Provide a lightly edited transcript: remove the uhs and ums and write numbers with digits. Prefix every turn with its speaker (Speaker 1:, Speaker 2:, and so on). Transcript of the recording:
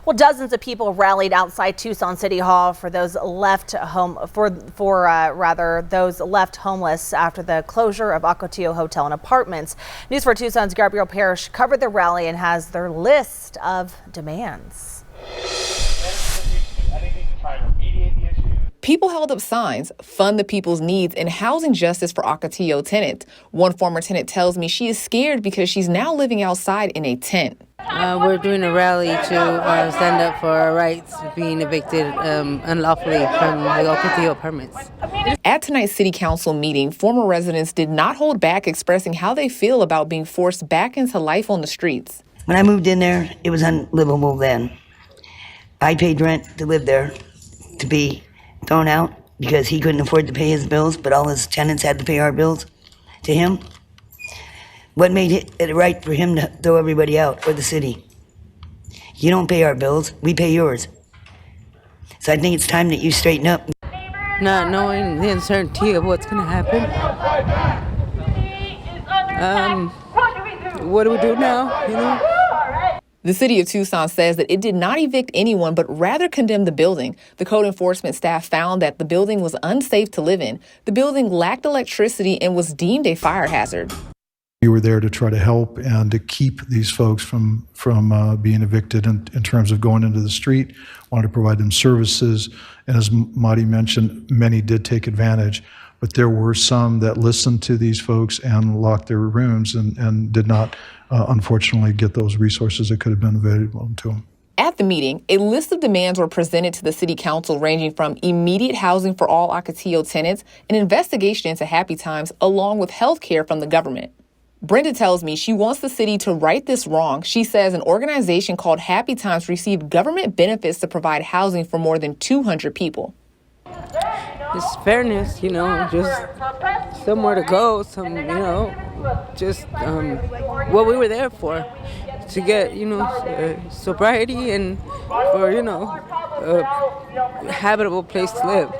Speaker 1: Well, dozens of people rallied outside Tucson City Hall for those left those left homeless after the closure of Ocotillo Hotel and Apartments. News 4 Tucson's Gabrielle Parrish covered the rally and has their list of demands.
Speaker 2: People held up signs, fund the people's needs, and housing justice for Ocotillo tenants. One former tenant tells me she is scared because she's now living outside in a tent.
Speaker 3: We're doing a rally to stand up for our rights being evicted unlawfully from the Ocotillo apartments.
Speaker 2: At tonight's city council meeting, former residents did not hold back expressing how they feel about being forced back into life on the streets.
Speaker 4: When I moved in there, it was unlivable then. I paid rent to live there, to be thrown out because he couldn't afford to pay his bills, but all his tenants had to pay our bills to him. What made it right for him to throw everybody out, or the city? You don't pay our bills, we pay yours. So I think it's time that you straighten up.
Speaker 3: Not knowing the uncertainty of what's going to happen. What do we do now, you know?
Speaker 2: The city of Tucson says that it did not evict anyone, but rather condemned the building. The code enforcement staff found that the building was unsafe to live in. The building lacked electricity and was deemed a fire hazard.
Speaker 5: We were there to try to help and to keep these folks from being evicted in terms of going into the street, wanted to provide them services. And as Madi mentioned, many did take advantage, but there were some that listened to these folks and locked their rooms and did not, unfortunately, get those resources that could have been available to them.
Speaker 2: At the meeting, a list of demands were presented to the city council ranging from immediate housing for all Ocotillo tenants, an investigation into Happy Times, along with health care from the government. Brenda tells me she wants the city to right this wrong. She says an organization called Happy Times received government benefits to provide housing for more than 200 people.
Speaker 3: Just fairness, you know, just somewhere to go, just what we were there for, to get, sobriety and for, a habitable place to live.